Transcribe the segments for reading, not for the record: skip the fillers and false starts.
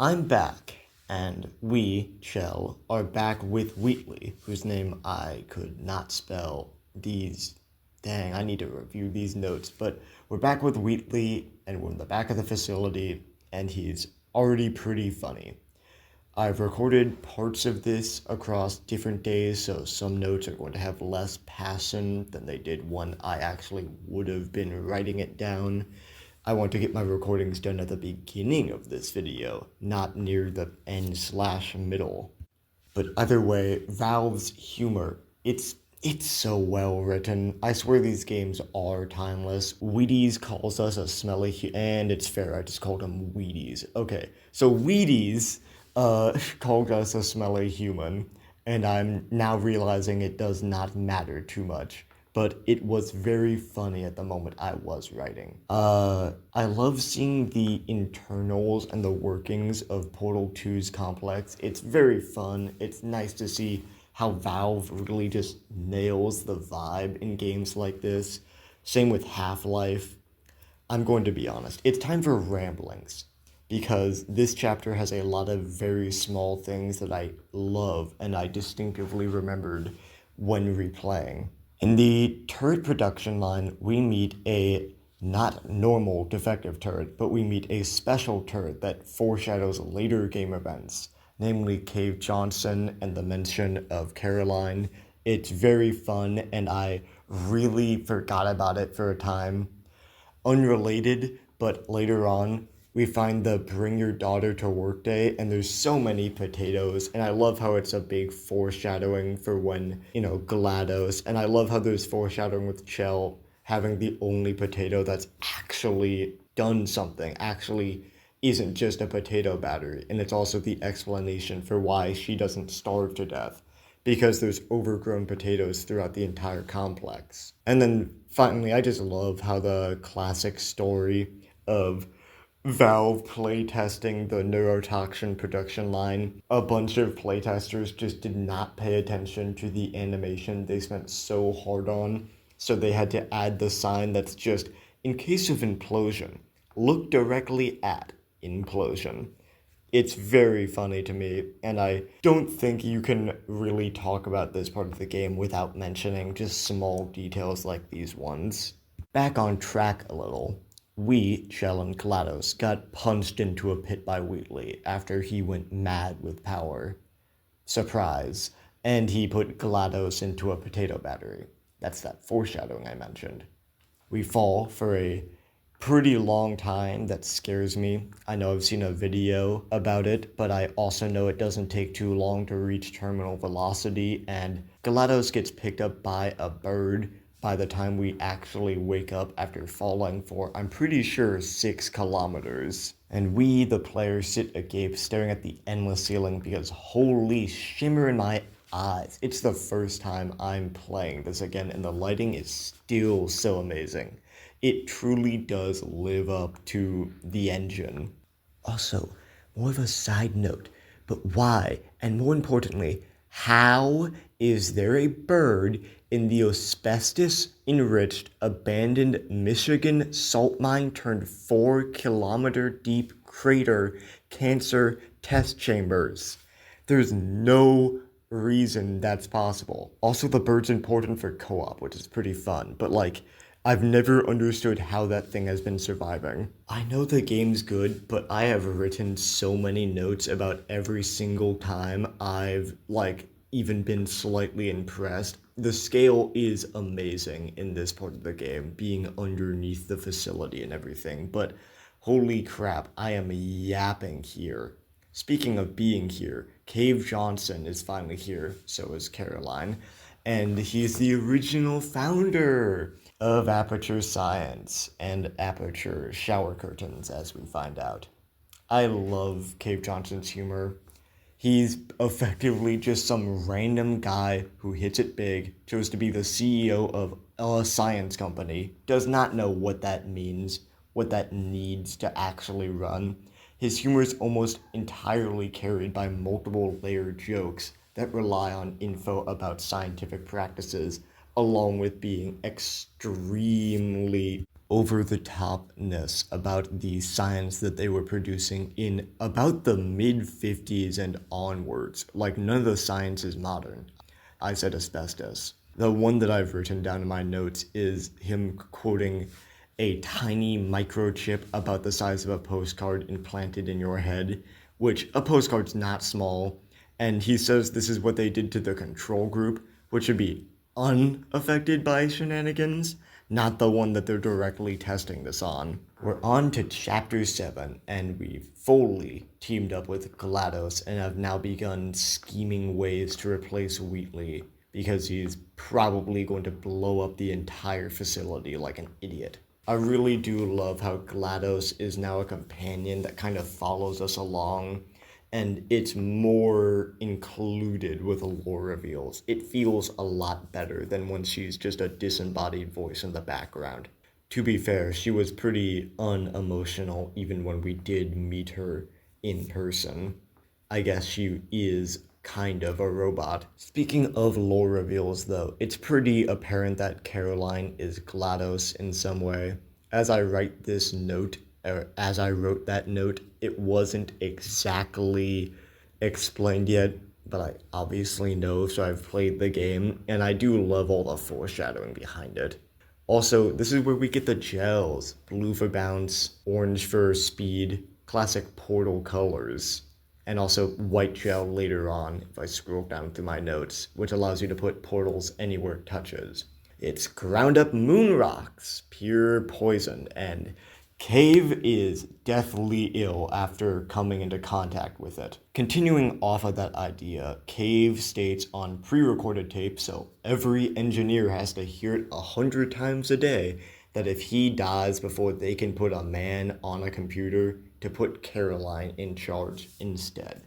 I'm back, and we, Chell, are back with Wheatley, whose name I could not spell. Dang, I need to review these notes, but we're back with Wheatley, and we're in the back of the facility, and he's already pretty funny. I've recorded parts of this across different days, so some notes are going to have less passion than they did when I actually would have been writing it down. I want to get my recordings done at the beginning of this video, not near the end/middle. But either way, Valve's humor, it's so well written. I swear these games are timeless. Wheaties calls us a and it's fair, I just called him Wheaties. Okay, so Wheaties called us a smelly human, and I'm now realizing it does not matter too much. But it was very funny at the moment I was writing. I love seeing the internals and the workings of Portal 2's complex. It's very fun. It's nice to see how Valve really just nails the vibe in games like this. Same with Half-Life. I'm going to be honest. It's time for ramblings because this chapter has a lot of very small things that I love and I distinctively remembered when replaying. In the turret production line, we meet a not normal defective turret, but we meet a special turret that foreshadows later game events, namely Cave Johnson and the mention of Caroline. It's very fun, and I really forgot about it for a time. Unrelated, but later on, we find the Bring Your Daughter to Work Day, and there's so many potatoes, and I love how it's a big foreshadowing for when, GLaDOS, and I love how there's foreshadowing with Chell having the only potato that's actually done something, actually isn't just a potato battery, and it's also the explanation for why she doesn't starve to death because there's overgrown potatoes throughout the entire complex. And then finally, I just love how the classic story of Valve playtesting the neurotoxin production line. A bunch of playtesters just did not pay attention to the animation they spent so hard on, so they had to add the sign that's just, in case of implosion, look directly at implosion. It's very funny to me, and I don't think you can really talk about this part of the game without mentioning just small details like these ones. Back on track a little, we, Chell and GLaDOS, got punched into a pit by Wheatley after he went mad with power. Surprise. And he put GLaDOS into a potato battery. That's that foreshadowing I mentioned. We fall for a pretty long time that scares me. I know I've seen a video about it, but I also know it doesn't take too long to reach terminal velocity, and GLaDOS gets picked up by a bird by the time we actually wake up after falling for, I'm pretty sure, 6 kilometers. And we, the players, sit agape staring at the endless ceiling because holy shimmer in my eyes. It's the first time I'm playing this again, and the lighting is still so amazing. It truly does live up to the engine. Also, more of a side note, but why, and more importantly, how is there a bird in the asbestos-enriched, abandoned Michigan salt mine turned 4-kilometer deep crater cancer test chambers? There's no reason that's possible. Also, the bird's important for co-op, which is pretty fun, but I've never understood how that thing has been surviving. I know the game's good, but I have written so many notes about every single time I've, even been slightly impressed. The scale is amazing in this part of the game, being underneath the facility and everything, but holy crap, I am yapping here. Speaking of being here, Cave Johnson is finally here, so is Caroline, and he's the original founder of Aperture Science and Aperture Shower Curtains, as we find out. I love Cave Johnson's humor. He's effectively just some random guy who hits it big, chose to be the CEO of a science company, does not know what that means, what that needs to actually run. His humor is almost entirely carried by multiple layered jokes that rely on info about scientific practices, along with being extremely over-the-topness about the science that they were producing in about the mid-50s and onwards. Like, none of the science is modern. I said asbestos. The one that I've written down in my notes is him quoting a tiny microchip about the size of a postcard implanted in your head, which a postcard's not small, and he says this is what they did to the control group, which should be unaffected by shenanigans, not the one that they're directly testing this on. We're on to Chapter 7, and we've fully teamed up with GLaDOS and have now begun scheming ways to replace Wheatley, because he's probably going to blow up the entire facility like an idiot. I really do love how GLaDOS is now a companion that kind of follows us along, and it's more included with lore reveals. It feels a lot better than when she's just a disembodied voice in the background. To be fair, she was pretty unemotional even when we did meet her in person. I guess she is kind of a robot. Speaking of lore reveals, though, it's pretty apparent that Caroline is GLaDOS in some way. As I write this note, or as I wrote that note, it wasn't exactly explained yet, but I obviously know, so I've played the game, and I do love all the foreshadowing behind it. Also, this is where we get the gels. Blue for bounce, orange for speed, classic Portal colors, and also white gel later on if I scroll down through my notes, which allows you to put portals anywhere it touches. It's ground up moon rocks, pure poison, and Cave is deathly ill after coming into contact with it. Continuing off of that idea, Cave states on pre-recorded tape, so every engineer has to hear it 100 times a day, that if he dies before they can put a man on a computer, to put Caroline in charge instead.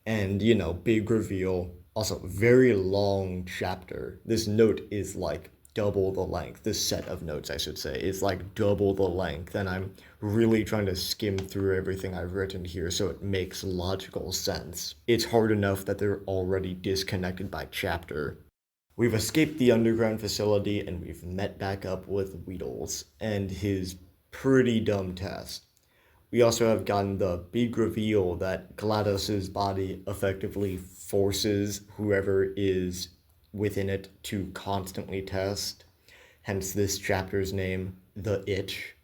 And, big reveal. Also, very long chapter. This note is like double the length. This set of notes, I should say, is like double the length, and I'm really trying to skim through everything I've written here so it makes logical sense. It's hard enough that they're already disconnected by chapter. We've escaped the underground facility, and we've met back up with Wheatles and his pretty dumb test. We also have gotten the big reveal that GLaDOS's body effectively forces whoever is within it to constantly test, hence this chapter's name, The Itch.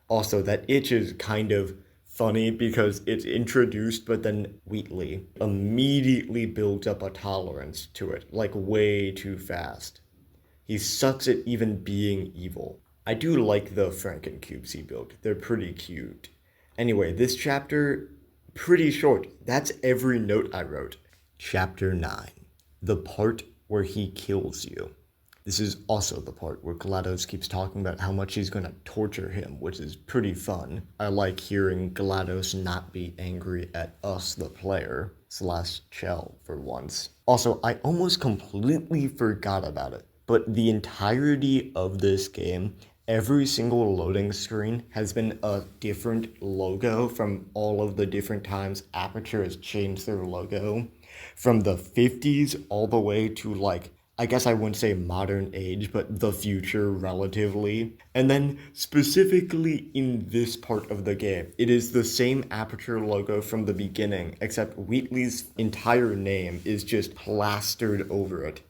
Also, that itch is kind of funny because it's introduced, but then Wheatley immediately builds up a tolerance to it, like way too fast. He sucks at even being evil. I do like the Frankencubes he built. They're pretty cute. Anyway, this chapter, pretty short. That's every note I wrote. Chapter 9. The part where he kills you. This is also the part where GLaDOS keeps talking about how much he's going to torture him, which is pretty fun. I like hearing GLaDOS not be angry at us, the player, / Chell, for once. Also, I almost completely forgot about it, but the entirety of this game, every single loading screen has been a different logo from all of the different times Aperture has changed their logo. From the 50s all the way to, I guess I wouldn't say modern age, but the future relatively. And then specifically in this part of the game, it is the same Aperture logo from the beginning, except Wheatley's entire name is just plastered over it.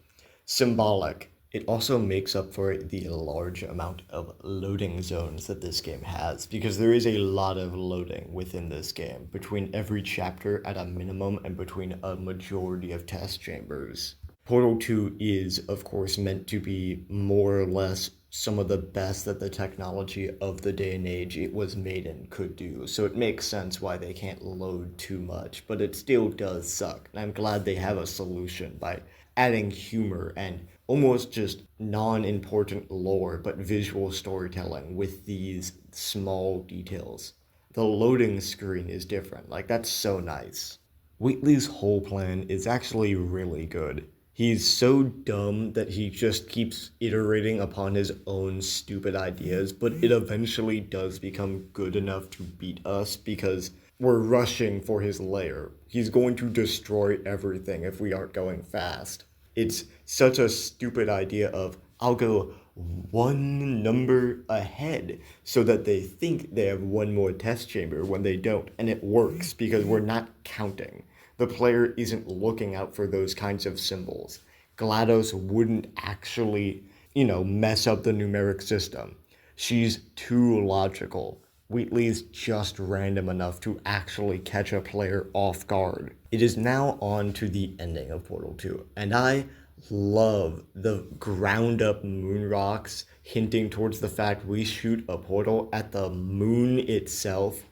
Symbolic. It also makes up for the large amount of loading zones that this game has, because there is a lot of loading within this game, between every chapter at a minimum and between a majority of test chambers. Portal 2 is, of course, meant to be more or less some of the best that the technology of the day and age it was made in could do, so it makes sense why they can't load too much, but it still does suck, and I'm glad they have a solution by adding humor and almost just non-important lore but visual storytelling with these small details. The loading screen is different, that's so nice. Wheatley's whole plan is actually really good. He's so dumb that he just keeps iterating upon his own stupid ideas, but it eventually does become good enough to beat us because we're rushing for his lair. He's going to destroy everything if we aren't going fast. It's such a stupid idea of, I'll go one number ahead so that they think they have one more test chamber when they don't. And it works because we're not counting. The player isn't looking out for those kinds of symbols. GLaDOS wouldn't actually, mess up the numeric system. She's too logical. Wheatley's just random enough to actually catch a player off guard. It is now on to the ending of Portal 2, and I love the ground up moon rocks hinting towards the fact we shoot a portal at the moon itself.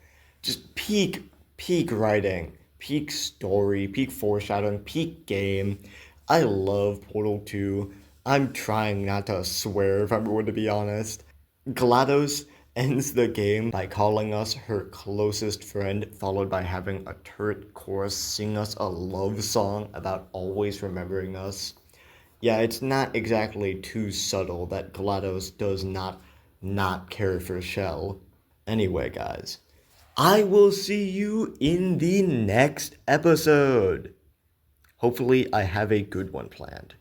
Just peak writing, peak story, peak foreshadowing, peak game. I love Portal 2. I'm trying not to swear if I'm going to be honest. GLaDOS ends the game by calling us her closest friend, followed by having a turret chorus sing us a love song about always remembering us. Yeah, it's not exactly too subtle that GLaDOS does not care for Shell. Anyway, guys, I will see you in the next episode. Hopefully, I have a good one planned.